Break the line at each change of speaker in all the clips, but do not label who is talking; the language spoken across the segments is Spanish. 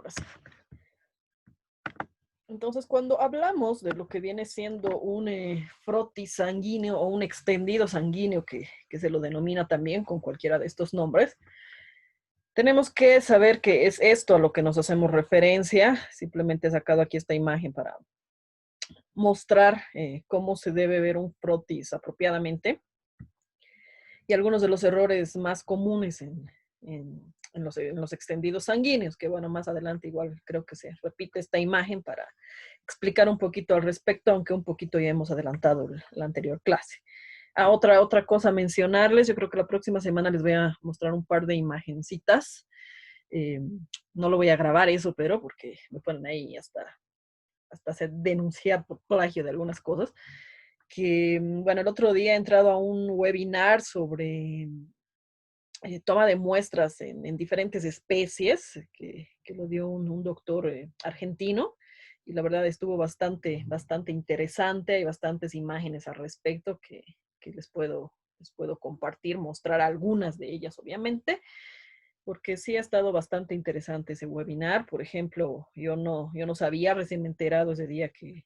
ahora sí. Entonces, cuando hablamos de lo que viene siendo un frotis sanguíneo o un extendido sanguíneo, que se lo denomina también con cualquiera de estos nombres, tenemos que saber que es esto a lo que nos hacemos referencia. Simplemente he sacado aquí esta imagen para mostrar cómo se debe ver un frotis apropiadamente y algunos de los errores más comunes en los extendidos sanguíneos, que bueno, más adelante igual creo que se repite esta imagen para explicar un poquito al respecto, aunque un poquito ya hemos adelantado la anterior clase. Otra cosa a mencionarles, yo creo que la próxima semana les voy a mostrar un par de imagencitas. Eh, no lo voy a grabar eso, pero porque me ponen ahí hasta hacer denunciar por plagio de algunas cosas. Que, bueno, el otro día he entrado a un webinar sobre toma de muestras en diferentes especies, que lo dio un doctor argentino, y la verdad estuvo bastante interesante. Hay bastantes imágenes al respecto que les puedo compartir, mostrar algunas de ellas, obviamente, porque sí ha estado bastante interesante ese webinar. Por ejemplo, yo no sabía, recién me he enterado ese día que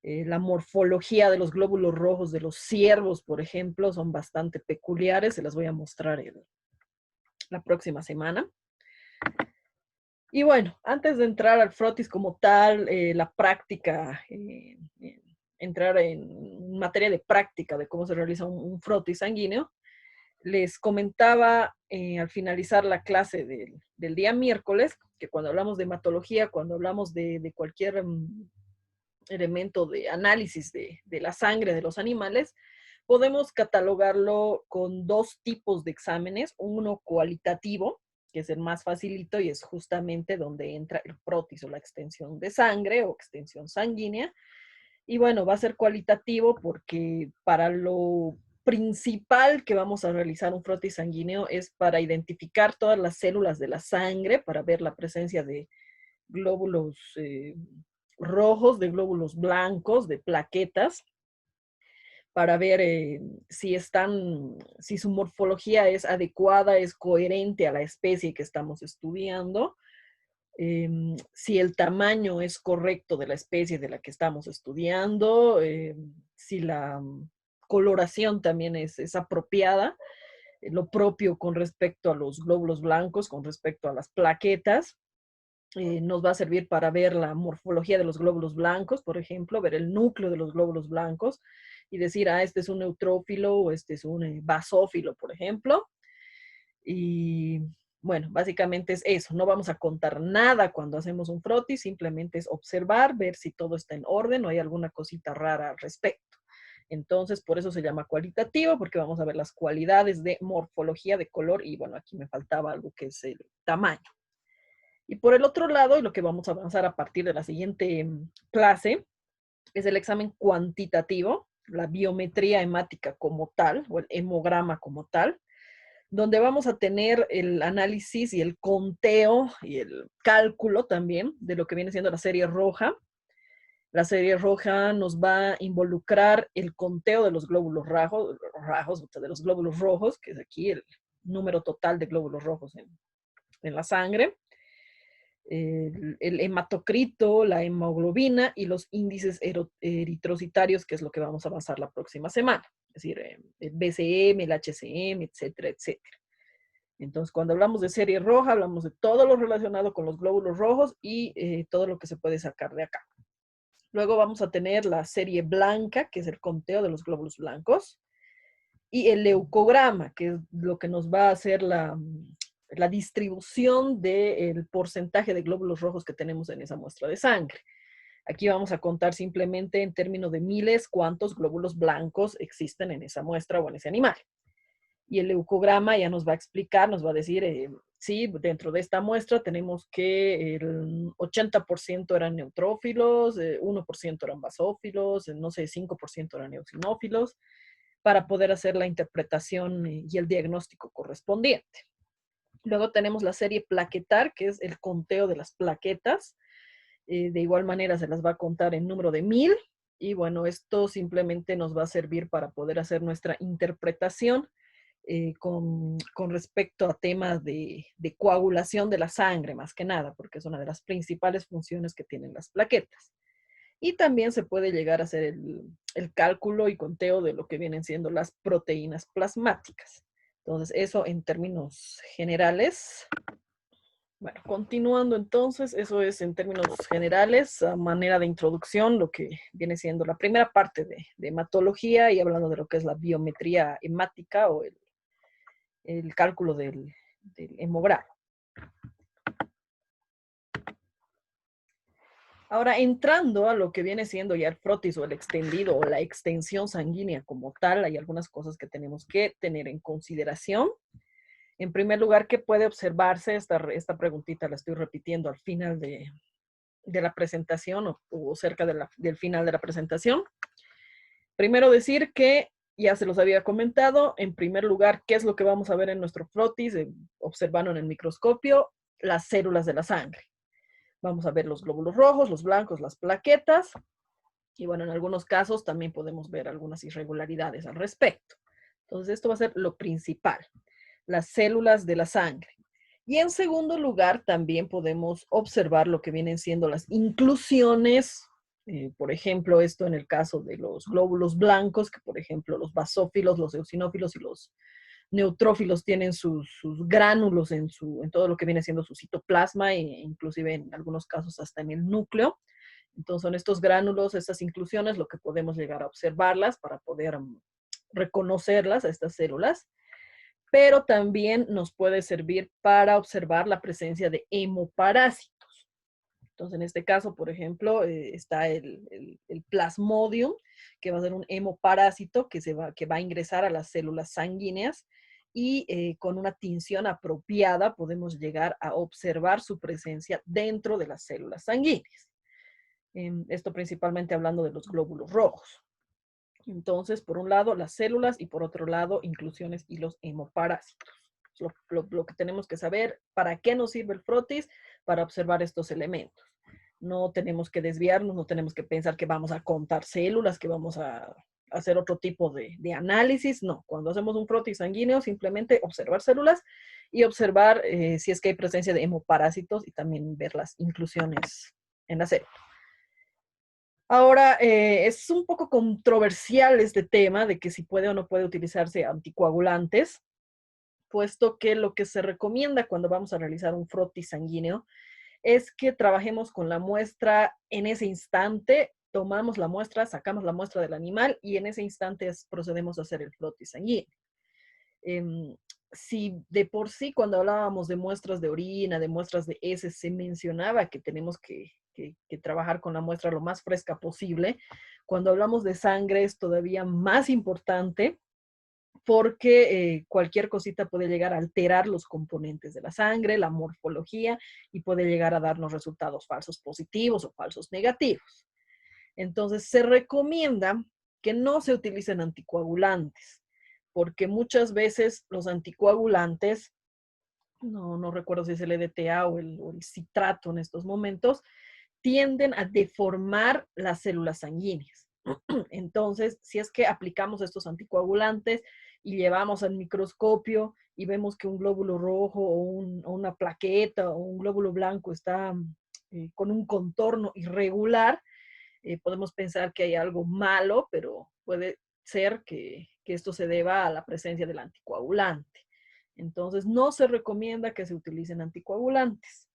la morfología de los glóbulos rojos de los ciervos, por ejemplo, son bastante peculiares. Se las voy a mostrar la próxima semana. Y bueno, antes de entrar al frotis como tal, la práctica, entrar en materia de práctica de cómo se realiza un frotis sanguíneo, les comentaba al finalizar la clase del día miércoles, que cuando hablamos de hematología, cuando hablamos de cualquier elemento de análisis de la sangre de los animales, podemos catalogarlo con dos tipos de exámenes, uno cualitativo, que es el más facilito y es justamente donde entra el frotis o la extensión de sangre o extensión sanguínea. Y bueno, va a ser cualitativo porque para lo principal que vamos a realizar un frotis sanguíneo es para identificar todas las células de la sangre, para ver la presencia de glóbulos rojos, de glóbulos blancos, de plaquetas, para ver si su morfología es adecuada, es coherente a la especie que estamos estudiando, si el tamaño es correcto de la especie de la que estamos estudiando, si la coloración también es apropiada, lo propio con respecto a los glóbulos blancos, con respecto a las plaquetas. Nos va a servir para ver la morfología de los glóbulos blancos, por ejemplo, ver el núcleo de los glóbulos blancos y decir, este es un neutrófilo o este es un basófilo, por ejemplo. Y bueno, básicamente es eso. No vamos a contar nada cuando hacemos un frotis, simplemente es observar, ver si todo está en orden o hay alguna cosita rara al respecto. Entonces, por eso se llama cualitativo, porque vamos a ver las cualidades de morfología, de color, y bueno, aquí me faltaba algo que es el tamaño. Y por el otro lado, y lo que vamos a avanzar a partir de la siguiente clase, es el examen cuantitativo, la biometría hemática como tal, o el hemograma como tal, donde vamos a tener el análisis y el conteo y el cálculo también de lo que viene siendo la serie roja. La serie roja nos va a involucrar el conteo de los glóbulos de los glóbulos rojos, que es aquí el número total de glóbulos rojos en la sangre, el hematocrito, la hemoglobina y los índices eritrocitarios, que es lo que vamos a avanzar la próxima semana. Es decir, el BCM, el HCM, etcétera, etcétera. Entonces, cuando hablamos de serie roja, hablamos de todo lo relacionado con los glóbulos rojos y todo lo que se puede sacar de acá. Luego vamos a tener la serie blanca, que es el conteo de los glóbulos blancos, y el leucograma, que es lo que nos va a hacer la distribución del porcentaje de glóbulos rojos que tenemos en esa muestra de sangre. Aquí vamos a contar simplemente en términos de miles cuántos glóbulos blancos existen en esa muestra o en ese animal. Y el leucograma ya nos va a explicar, nos va a decir, sí, dentro de esta muestra tenemos que el 80% eran neutrófilos, 1% eran basófilos, no sé, 5% eran eosinófilos, para poder hacer la interpretación y el diagnóstico correspondiente. Luego tenemos la serie plaquetar, que es el conteo de las plaquetas. De igual manera se las va a contar en número de 1000. Y bueno, esto simplemente nos va a servir para poder hacer nuestra interpretación con respecto a temas de coagulación de la sangre, más que nada, porque es una de las principales funciones que tienen las plaquetas. Y también se puede llegar a hacer el cálculo y conteo de lo que vienen siendo las proteínas plasmáticas. Entonces, eso en términos generales. Bueno, continuando entonces, eso es en términos generales, a manera de introducción, lo que viene siendo la primera parte de hematología y hablando de lo que es la biometría hemática o el cálculo del hemograma. Ahora, entrando a lo que viene siendo ya el frotis o el extendido o la extensión sanguínea como tal, hay algunas cosas que tenemos que tener en consideración. En primer lugar, ¿qué puede observarse? Esta preguntita la estoy repitiendo al final de la presentación o cerca del final de la presentación. Primero decir que ya se los había comentado. En primer lugar, ¿qué es lo que vamos a ver en nuestro frotis? Observando en el microscopio las células de la sangre. Vamos a ver los glóbulos rojos, los blancos, las plaquetas. Y bueno, en algunos casos también podemos ver algunas irregularidades al respecto. Entonces, esto va a ser lo principal, las células de la sangre. Y en segundo lugar, también podemos observar lo que vienen siendo las inclusiones. Por ejemplo, esto en el caso de los glóbulos blancos, que por ejemplo los basófilos, los eosinófilos y los neutrófilos tienen sus gránulos en todo lo que viene siendo su citoplasma e inclusive en algunos casos hasta en el núcleo. Entonces son estos gránulos, estas inclusiones, lo que podemos llegar a observarlas para poder reconocerlas a estas células, pero también nos puede servir para observar la presencia de hemoparásitos. Entonces, en este caso, por ejemplo, está el plasmodium, que va a ser un hemoparásito que va a ingresar a las células sanguíneas y con una tinción apropiada podemos llegar a observar su presencia dentro de las células sanguíneas. Esto principalmente hablando de los glóbulos rojos. Entonces, por un lado, las células y por otro lado, inclusiones y los hemoparásitos. Lo que tenemos que saber, ¿para qué nos sirve el frotis? Para observar estos elementos. No tenemos que desviarnos, no tenemos que pensar que vamos a contar células, que vamos a hacer otro tipo de análisis. No, cuando hacemos un frotis sanguíneo, simplemente observar células y observar si es que hay presencia de hemoparásitos y también ver las inclusiones en la célula. Ahora, es un poco controversial este tema de que si puede o no puede utilizarse anticoagulantes, puesto que lo que se recomienda cuando vamos a realizar un frotis sanguíneo es que trabajemos con la muestra en ese instante, tomamos la muestra, sacamos la muestra del animal y en ese instante procedemos a hacer el frotis sanguíneo. Si de por sí cuando hablábamos de muestras de orina, de muestras de heces, se mencionaba que tenemos que trabajar con la muestra lo más fresca posible, cuando hablamos de sangre es todavía más importante porque cualquier cosita puede llegar a alterar los componentes de la sangre, la morfología, y puede llegar a darnos resultados falsos positivos o falsos negativos. Entonces, se recomienda que no se utilicen anticoagulantes, porque muchas veces los anticoagulantes, no recuerdo si es el EDTA o el citrato en estos momentos, tienden a deformar las células sanguíneas. Entonces, si es que aplicamos estos anticoagulantes y llevamos al microscopio y vemos que un glóbulo rojo o una plaqueta o un glóbulo blanco está con un contorno irregular, podemos pensar que hay algo malo, pero puede ser que esto se deba a la presencia del anticoagulante. Entonces, no se recomienda que se utilicen anticoagulantes.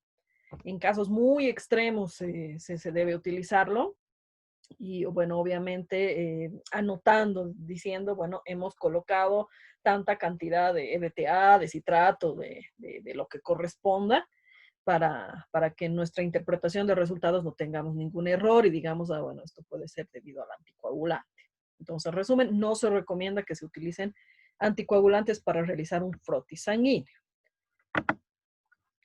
En casos muy extremos se debe utilizarlo. Y bueno, obviamente anotando, diciendo, bueno, hemos colocado tanta cantidad de EDTA, de citrato, de lo que corresponda, para que en nuestra interpretación de resultados no tengamos ningún error y digamos, bueno, esto puede ser debido al anticoagulante. Entonces, en resumen, no se recomienda que se utilicen anticoagulantes para realizar un frotis sanguíneo.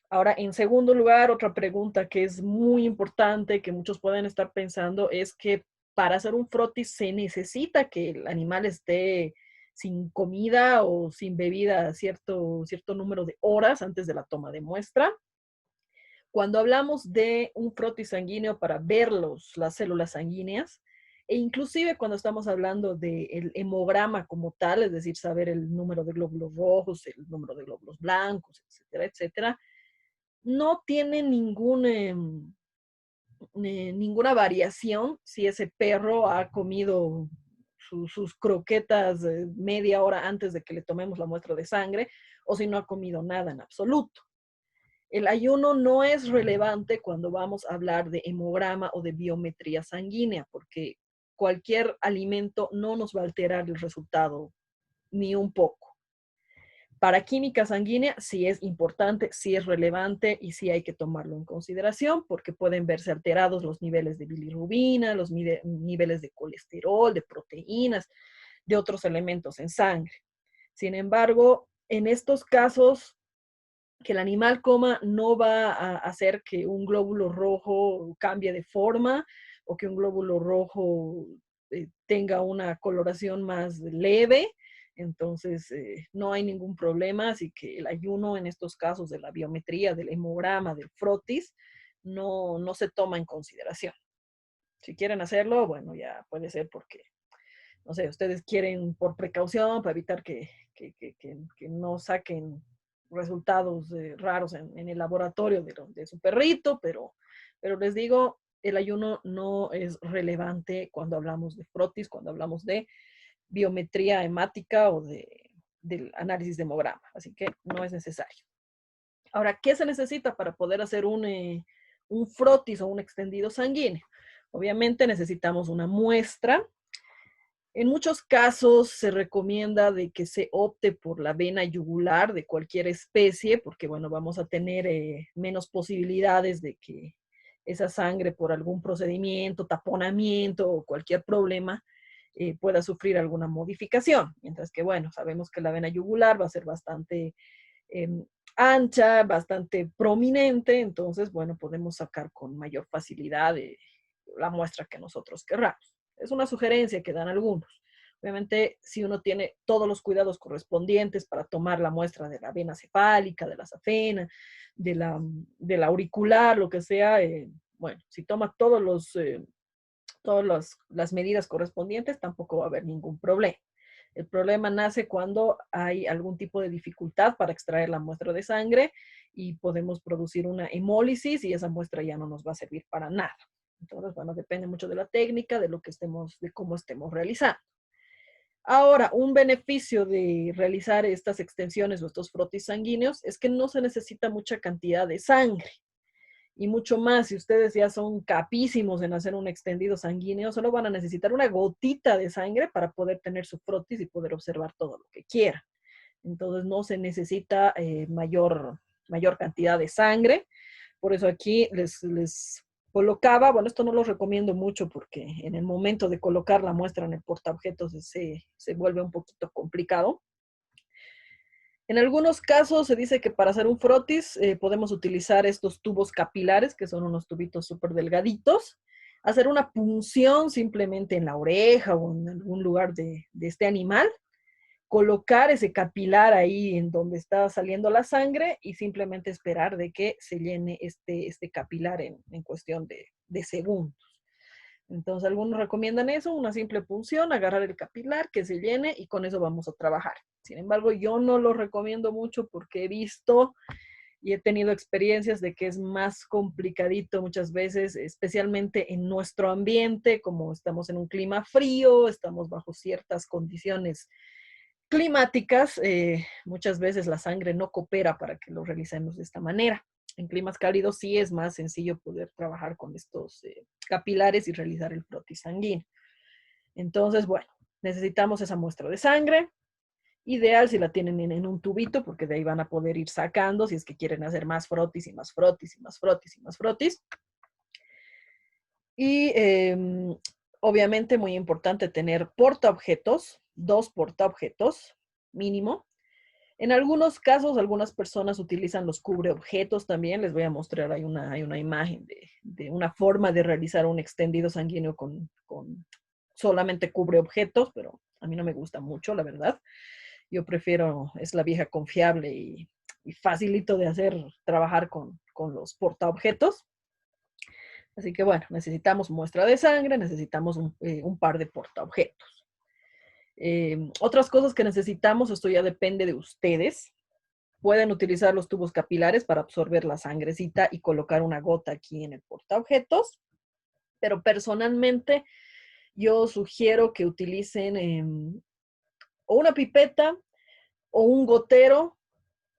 Ahora, en segundo lugar, otra pregunta que es muy importante, que muchos pueden estar pensando, es que para hacer un frotis se necesita que el animal esté sin comida o sin bebida cierto número de horas antes de la toma de muestra. Cuando hablamos de un frotis sanguíneo para ver las células sanguíneas, E inclusive cuando estamos hablando del hemograma como tal, es decir, saber el número de glóbulos rojos, el número de glóbulos blancos, etcétera, etcétera, no tiene ninguna variación si ese perro ha comido sus croquetas media hora antes de que le tomemos la muestra de sangre o si no ha comido nada en absoluto. El ayuno no es relevante cuando vamos a hablar de hemograma o de biometría sanguínea, porque cualquier alimento no nos va a alterar el resultado ni un poco. Para química sanguínea sí es importante, sí es relevante y sí hay que tomarlo en consideración porque pueden verse alterados los niveles de bilirrubina, los niveles de colesterol, de proteínas, de otros elementos en sangre. Sin embargo, en estos casos, que el animal coma no va a hacer que un glóbulo rojo cambie de forma o que un glóbulo rojo tenga una coloración más leve. Entonces, no hay ningún problema, así que el ayuno en estos casos de la biometría, del hemograma, del frotis, no se toma en consideración. Si quieren hacerlo, bueno, ya puede ser porque, no sé, ustedes quieren por precaución, para evitar que no saquen resultados raros en el laboratorio de su perrito, pero les digo, el ayuno no es relevante cuando hablamos de frotis, cuando hablamos de biometría hemática o del análisis de hemograma, así que no es necesario. Ahora, ¿qué se necesita para poder hacer un frotis o un extendido sanguíneo? Obviamente necesitamos una muestra. En muchos casos se recomienda de que se opte por la vena yugular de cualquier especie, porque bueno, vamos a tener menos posibilidades de que esa sangre por algún procedimiento, taponamiento o cualquier problema pueda sufrir alguna modificación. Mientras que bueno, sabemos que la vena yugular va a ser bastante eh, ancha, bastante prominente, entonces bueno, podemos sacar con mayor facilidad la muestra que nosotros querramos. Es una sugerencia que dan algunos. Obviamente, si uno tiene todos los cuidados correspondientes para tomar la muestra de la vena cefálica, de la safena, de la auricular, lo que sea, bueno, si toma todas las medidas correspondientes, tampoco va a haber ningún problema. El problema nace cuando hay algún tipo de dificultad para extraer la muestra de sangre y podemos producir una hemólisis y esa muestra ya no nos va a servir para nada. Entonces, bueno, depende mucho de la técnica, de cómo estemos realizando. Ahora, un beneficio de realizar estas extensiones o estos frotis sanguíneos es que no se necesita mucha cantidad de sangre. Y mucho más, si ustedes ya son capísimos en hacer un extendido sanguíneo, solo van a necesitar una gotita de sangre para poder tener su frotis y poder observar todo lo que quieran. Entonces no se necesita mayor cantidad de sangre. Por eso aquí les colocaba, bueno, esto no lo recomiendo mucho porque en el momento de colocar la muestra en el portaobjetos se vuelve un poquito complicado. En algunos casos se dice que para hacer un frotis podemos utilizar estos tubos capilares, que son unos tubitos súper delgaditos, hacer una punción simplemente en la oreja o en algún lugar de este animal, colocar ese capilar ahí en donde está saliendo la sangre y simplemente esperar de que se llene este capilar en cuestión de segundos. Entonces, algunos recomiendan eso, una simple punción, agarrar el capilar, que se llene y con eso vamos a trabajar. Sin embargo, yo no lo recomiendo mucho porque he visto y he tenido experiencias de que es más complicadito muchas veces, especialmente en nuestro ambiente, como estamos en un clima frío, estamos bajo ciertas condiciones climáticas, muchas veces la sangre no coopera para que lo realicemos de esta manera. En climas cálidos sí es más sencillo poder trabajar con estos capilares y realizar el frotis sanguíneo. Entonces, bueno, necesitamos esa muestra de sangre. Ideal si la tienen en un tubito, porque de ahí van a poder ir sacando si es que quieren hacer más frotis y más frotis y más frotis y más frotis. Y obviamente muy importante tener portaobjetos, 2 portaobjetos mínimo. En algunos casos, algunas personas utilizan los cubreobjetos también. Les voy a mostrar, hay una imagen de una forma de realizar un extendido sanguíneo con solamente cubreobjetos, pero a mí no me gusta mucho, la verdad. Yo prefiero, es la vieja confiable y facilito de hacer, trabajar con los portaobjetos. Así que bueno, necesitamos muestra de sangre, necesitamos un par de portaobjetos. Otras cosas que necesitamos, esto ya depende de ustedes. Pueden utilizar los tubos capilares para absorber la sangrecita y colocar una gota aquí en el portaobjetos, pero personalmente yo sugiero que utilicen o una pipeta o un gotero,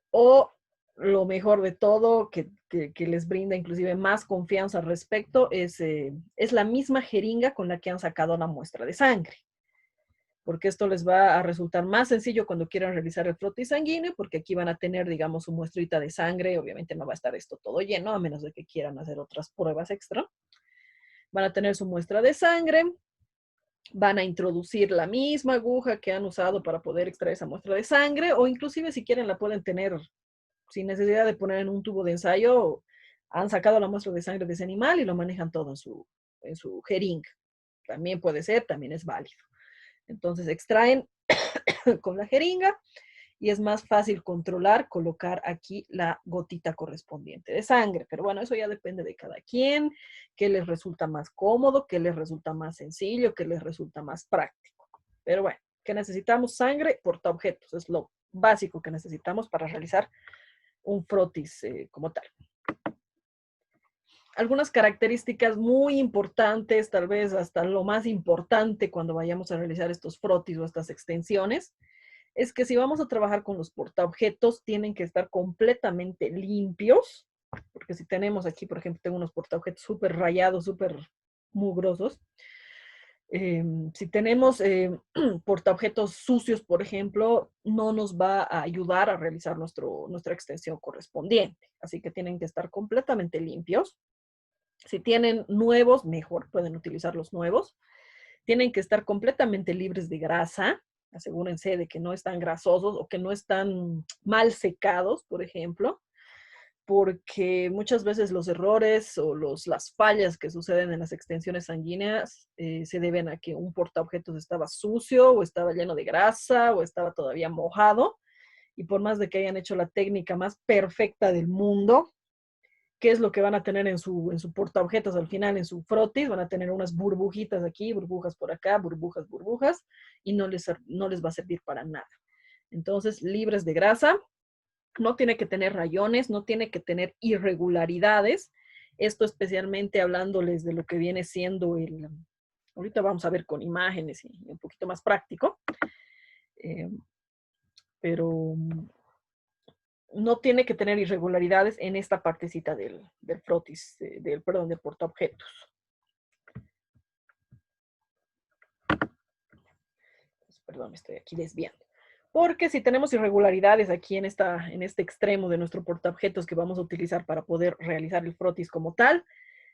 o lo mejor de todo, que les brinda inclusive más confianza al respecto, es la misma jeringa con la que han sacado la muestra de sangre, porque esto les va a resultar más sencillo cuando quieran realizar el frotis sanguíneo, porque aquí van a tener, digamos, su muestrita de sangre. Obviamente no va a estar esto todo lleno, a menos de que quieran hacer otras pruebas extra. Van a tener su muestra de sangre, van a introducir la misma aguja que han usado para poder extraer esa muestra de sangre, o inclusive si quieren la pueden tener sin necesidad de poner en un tubo de ensayo. Han sacado la muestra de sangre de ese animal y lo manejan todo en su jeringa. También puede ser, también es válido. Entonces extraen con la jeringa y es más fácil controlar, colocar aquí la gotita correspondiente de sangre. Pero bueno, eso ya depende de cada quien, qué les resulta más cómodo, qué les resulta más sencillo, qué les resulta más práctico. Pero bueno, que necesitamos sangre, portaobjetos, es lo básico que necesitamos para realizar un frotis como tal. Algunas características muy importantes, tal vez hasta lo más importante cuando vayamos a realizar estos frotis o estas extensiones, es que si vamos a trabajar con los portaobjetos, tienen que estar completamente limpios, porque si tenemos aquí, por ejemplo, tengo unos portaobjetos súper rayados, súper mugrosos. Si tenemos portaobjetos sucios, por ejemplo, no nos va a ayudar a realizar nuestra extensión correspondiente. Así que tienen que estar completamente limpios. Si tienen nuevos, mejor, pueden utilizar los nuevos. Tienen que estar completamente libres de grasa. Asegúrense de que no están grasosos o que no están mal secados, por ejemplo, porque muchas veces los errores o las fallas que suceden en las extensiones sanguíneas se deben a que un portaobjetos estaba sucio o estaba lleno de grasa o estaba todavía mojado. Y por más de que hayan hecho la técnica más perfecta del mundo, ¿qué es lo que van a tener en su portaobjetos al final, en su frotis? Van a tener unas burbujitas aquí, burbujas por acá, burbujas, burbujas, y no les va a servir para nada. Entonces, libres de grasa, no tiene que tener rayones, no tiene que tener irregularidades. Esto especialmente hablándoles de lo que viene siendo ahorita vamos a ver con imágenes y un poquito más práctico, eh, pero no tiene que tener irregularidades en esta partecita del frotis, perdón, del portaobjetos. Perdón, me estoy aquí desviando. Porque si tenemos irregularidades aquí en este extremo de nuestro portaobjetos que vamos a utilizar para poder realizar el frotis como tal,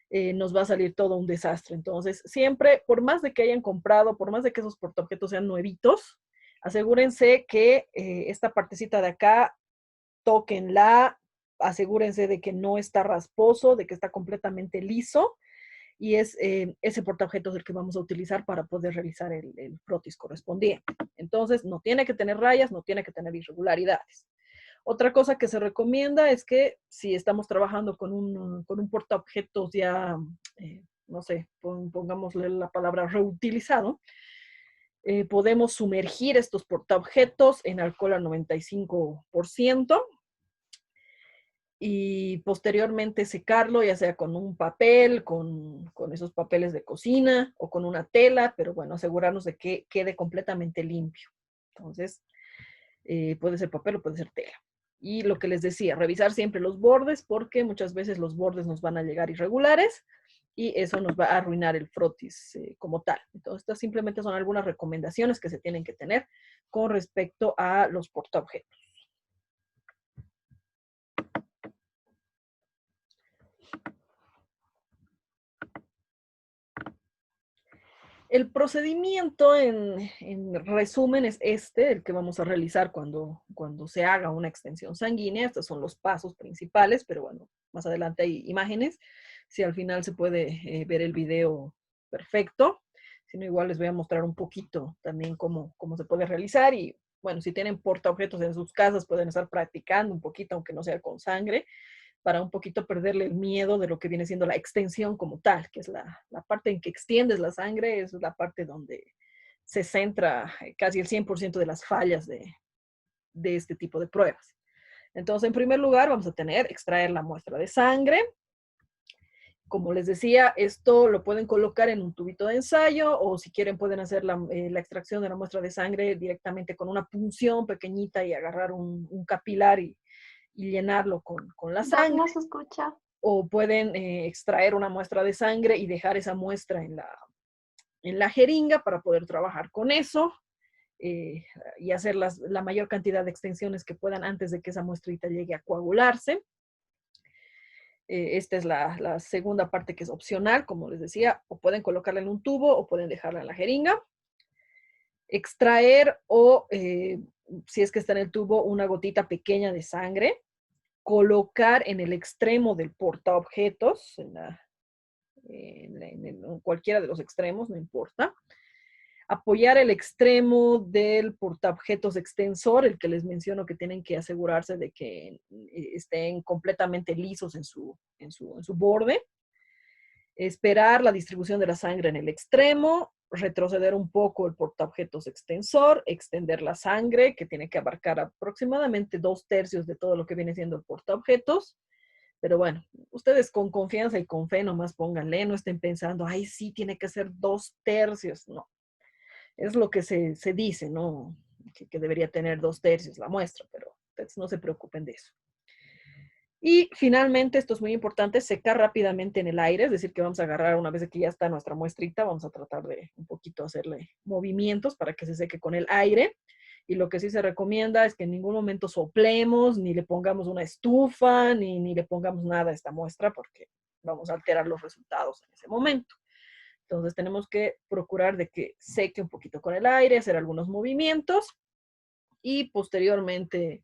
nos va a salir todo un desastre. Entonces, siempre, por más de que hayan comprado, por más de que esos portaobjetos sean nuevitos, asegúrense que esta partecita de acá, tóquenla, asegúrense de que no está rasposo, de que está completamente liso, y es ese portaobjetos el que vamos a utilizar para poder realizar el frotis correspondiente. Entonces, no tiene que tener rayas, no tiene que tener irregularidades. Otra cosa que se recomienda es que si estamos trabajando con un portaobjetos ya, no sé, pongámosle la palabra reutilizado, podemos sumergir estos portaobjetos en alcohol al 95% y posteriormente secarlo, ya sea con un papel, con esos papeles de cocina o con una tela, pero bueno, asegurarnos de que quede completamente limpio. Entonces, puede ser papel o puede ser tela. Y lo que les decía, revisar siempre los bordes porque muchas veces los bordes nos van a llegar irregulares y eso nos va a arruinar el frotis como tal. Entonces, estas simplemente son algunas recomendaciones que se tienen que tener con respecto a los portaobjetos. El procedimiento en resumen es el que vamos a realizar cuando se haga una extensión sanguínea. Estos son los pasos principales, pero bueno, más adelante hay imágenes. Si al final se puede ver el video perfecto, si no, igual les voy a mostrar un poquito también cómo se puede realizar. Y bueno, si tienen portaobjetos en sus casas, pueden estar practicando un poquito, aunque no sea con sangre, para un poquito perderle el miedo de lo que viene siendo la extensión como tal, que es la parte en que extiendes la sangre, es la parte donde se centra casi el 100% de las fallas de este tipo de pruebas. Entonces, en primer lugar, vamos a tener extraer la muestra de sangre. Como les decía, esto lo pueden colocar en un tubito de ensayo o si quieren pueden hacer la extracción de la muestra de sangre directamente con una punción pequeñita y agarrar un capilar y llenarlo con la
Doc,
sangre.
no se escucha.
O pueden extraer una muestra de sangre y dejar esa muestra en la jeringa para poder trabajar con eso y hacer la mayor cantidad de extensiones que puedan antes de que esa muestrita llegue a coagularse. Esta es la segunda parte que es opcional, como les decía, o pueden colocarla en un tubo o pueden dejarla en la jeringa. Extraer o, si es que está en el tubo, una gotita pequeña de sangre. Colocar en el extremo del portaobjetos, en cualquiera de los extremos, no importa. Apoyar el extremo del portaobjetos extensor, el que les menciono que tienen que asegurarse de que estén completamente lisos en su borde. Esperar la distribución de la sangre en el extremo, retroceder un poco el portaobjetos extensor, extender la sangre, que tiene que abarcar aproximadamente 2/3 de todo lo que viene siendo el portaobjetos. Pero bueno, ustedes con confianza y con fe nomás pónganle, no estén pensando, ay, sí, tiene que ser 2/3. No, es lo que se dice, ¿no? Que debería tener 2/3 la muestra, pero ustedes no se preocupen de eso. Y finalmente, esto es muy importante, secar rápidamente en el aire, es decir, que vamos a agarrar una vez que ya está nuestra muestrita, vamos a tratar de un poquito hacerle movimientos para que se seque con el aire. Y lo que sí se recomienda es que en ningún momento soplemos, ni le pongamos una estufa, ni le pongamos nada a esta muestra, porque vamos a alterar los resultados en ese momento. Entonces tenemos que procurar de que seque un poquito con el aire, hacer algunos movimientos y posteriormente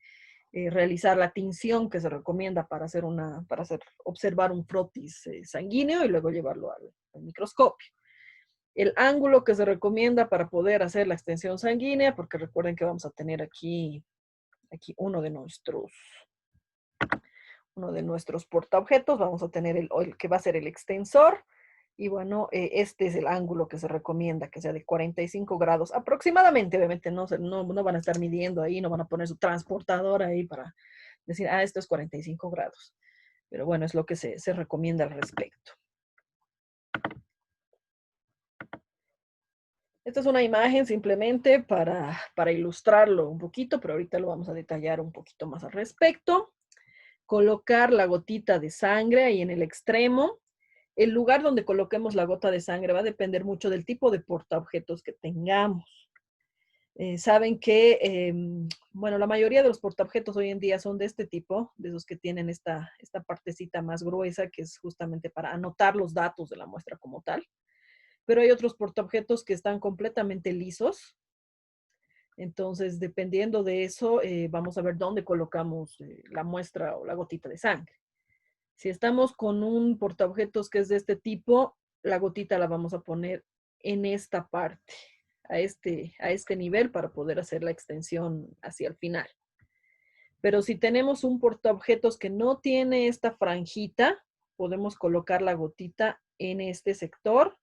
realizar la tinción que se recomienda para observar un frotis sanguíneo y luego llevarlo al microscopio. El ángulo que se recomienda para poder hacer la extensión sanguínea, porque recuerden que vamos a tener aquí uno de nuestros portaobjetos, vamos a tener el que va a ser el extensor, y bueno, este es el ángulo que se recomienda, que sea de 45 grados aproximadamente. Obviamente no van a estar midiendo ahí, no van a poner su transportador ahí para decir, esto es 45 grados. Pero bueno, es lo que se recomienda al respecto. Esta es una imagen simplemente para ilustrarlo un poquito, pero ahorita lo vamos a detallar un poquito más al respecto. Colocar la gotita de sangre ahí en el extremo. El lugar donde coloquemos la gota de sangre va a depender mucho del tipo de portaobjetos que tengamos. Saben que, bueno, la mayoría de los portaobjetos hoy en día son de este tipo, de esos que tienen esta partecita más gruesa, que es justamente para anotar los datos de la muestra como tal. Pero hay otros portaobjetos que están completamente lisos. Entonces, dependiendo de eso, vamos a ver dónde colocamos la muestra o la gotita de sangre. Si estamos con un portaobjetos que es de este tipo, la gotita la vamos a poner en esta parte, a este nivel para poder hacer la extensión hacia el final. Pero si tenemos un portaobjetos que no tiene esta franjita, podemos colocar la gotita en este sector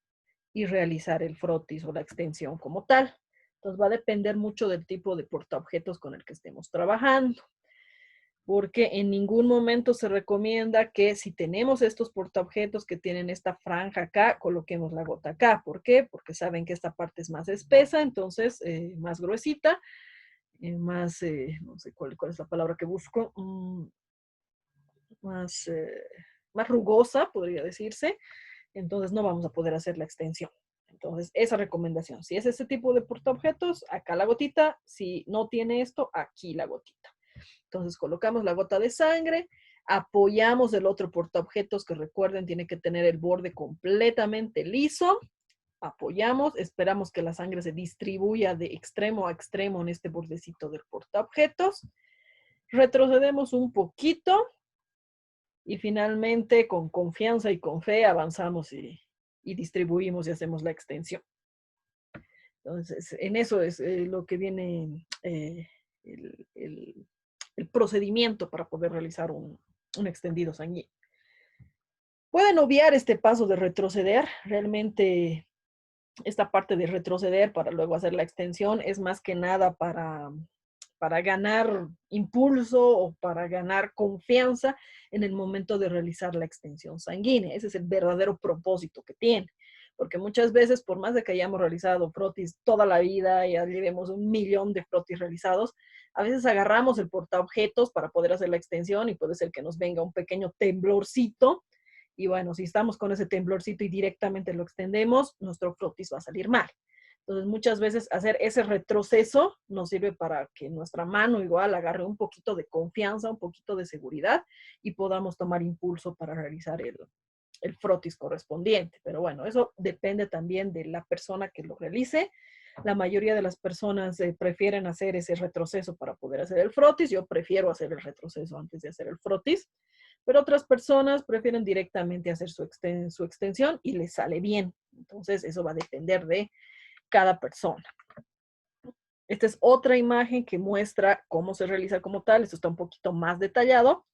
y realizar el frotis o la extensión como tal. Entonces va a depender mucho del tipo de portaobjetos con el que estemos trabajando, porque en ningún momento se recomienda que si tenemos estos portaobjetos que tienen esta franja acá, coloquemos la gota acá. ¿Por qué? Porque saben que esta parte es más espesa, entonces más gruesita, más, no sé cuál es la palabra que busco, más, más rugosa, podría decirse. Entonces no vamos a poder hacer la extensión. Entonces, esa recomendación. Si es ese tipo de portaobjetos, acá la gotita. Si no tiene esto, aquí la gotita. Entonces, colocamos la gota de sangre, apoyamos el otro portaobjetos, que recuerden, tiene que tener el borde completamente liso. Apoyamos, esperamos que la sangre se distribuya de extremo a extremo en este bordecito del portaobjetos. Retrocedemos un poquito y finalmente, con confianza y con fe, avanzamos y distribuimos y hacemos la extensión. Entonces, en eso es lo que viene el procedimiento para poder realizar un extendido sanguíneo. Pueden obviar este paso de retroceder. Realmente esta parte de retroceder para luego hacer la extensión es más que nada para ganar impulso o para ganar confianza en el momento de realizar la extensión sanguínea. Ese es el verdadero propósito que tiene. Porque muchas veces, por más de que hayamos realizado frotis toda la vida, ya llevemos 1.000.000 de frotis realizados, a veces agarramos el portaobjetos para poder hacer la extensión y puede ser que nos venga un pequeño temblorcito. Y bueno, si estamos con ese temblorcito y directamente lo extendemos, nuestro frotis va a salir mal. Entonces, muchas veces hacer ese retroceso nos sirve para que nuestra mano igual agarre un poquito de confianza, un poquito de seguridad y podamos tomar impulso para realizar el frotis correspondiente. Pero bueno, eso depende también de la persona que lo realice. La mayoría de las personas prefieren hacer ese retroceso para poder hacer el frotis. Yo prefiero hacer el retroceso antes de hacer el frotis. Pero otras personas prefieren directamente hacer su extensión y les sale bien. Entonces, eso va a depender de cada persona. Esta es otra imagen que muestra cómo se realiza como tal. Esto está un poquito más detallado,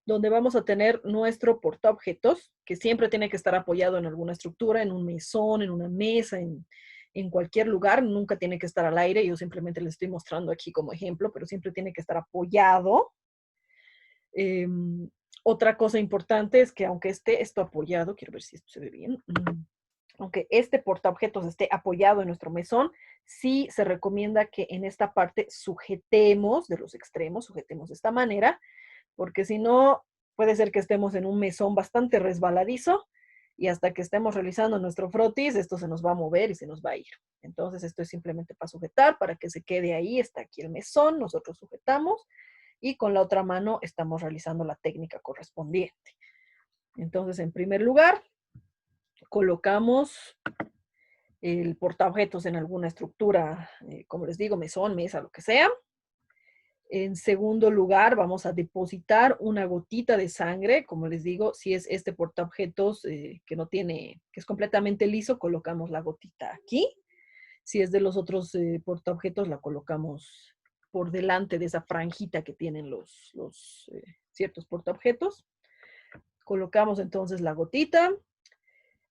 donde vamos a tener nuestro portaobjetos, que siempre tiene que estar apoyado en alguna estructura, en un mesón, en una mesa, en cualquier lugar. Nunca tiene que estar al aire. Yo simplemente les estoy mostrando aquí como ejemplo, pero siempre tiene que estar apoyado. Otra cosa importante es que aunque esté esto apoyado, quiero ver si esto se ve bien, aunque este portaobjetos esté apoyado en nuestro mesón, sí se recomienda que en esta parte sujetemos de los extremos, sujetemos de esta manera, porque si no, puede ser que estemos en un mesón bastante resbaladizo y hasta que estemos realizando nuestro frotis, esto se nos va a mover y se nos va a ir. Entonces, esto es simplemente para sujetar, para que se quede ahí, está aquí el mesón, nosotros sujetamos y con la otra mano estamos realizando la técnica correspondiente. Entonces, en primer lugar, colocamos el portaobjetos en alguna estructura, como les digo, mesón, mesa, lo que sea. En segundo lugar, vamos a depositar una gotita de sangre. Como les digo, si es este portaobjetos que no tiene, que es completamente liso, colocamos la gotita aquí. Si es de los otros portaobjetos, la colocamos por delante de esa franjita que tienen los ciertos portaobjetos. Colocamos entonces la gotita.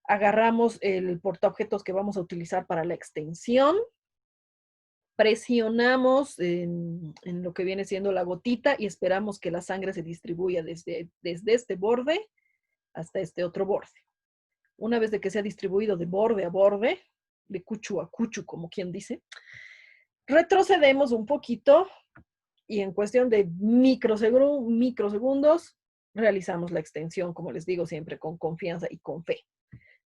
Agarramos el portaobjetos que vamos a utilizar para la extensión. Presionamos en lo que viene siendo la gotita y esperamos que la sangre se distribuya desde este borde hasta este otro borde. Una vez de que se ha distribuido de borde a borde, de cuchu a cuchu, como quien dice, retrocedemos un poquito y en cuestión de microsegundos realizamos la extensión, como les digo, siempre con confianza y con fe.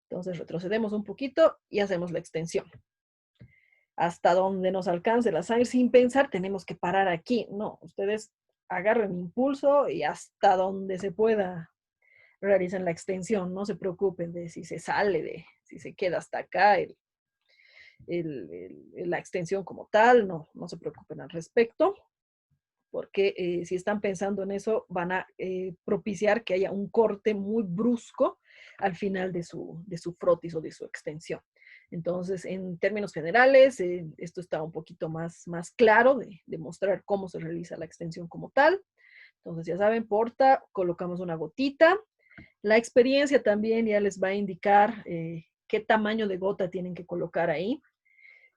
Entonces retrocedemos un poquito y hacemos la extensión. Hasta donde nos alcance la sangre, sin pensar, tenemos que parar aquí. No, ustedes agarren impulso y hasta donde se pueda realicen la extensión. No se preocupen de si se sale, si se queda hasta acá la extensión como tal. No se preocupen al respecto, porque si están pensando en eso, van a propiciar que haya un corte muy brusco al final de su frotis o de su extensión. Entonces, en términos generales, esto está un poquito más claro de mostrar cómo se realiza la extensión como tal. Entonces, ya saben, colocamos una gotita. La experiencia también ya les va a indicar qué tamaño de gota tienen que colocar ahí.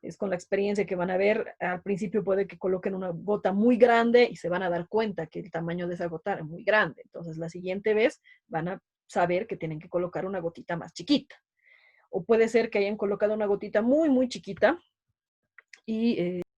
Es con la experiencia que van a ver. Al principio puede que coloquen una gota muy grande y se van a dar cuenta que el tamaño de esa gota es muy grande. Entonces, la siguiente vez van a saber que tienen que colocar una gotita más chiquita. O puede ser que hayan colocado una gotita muy chiquita y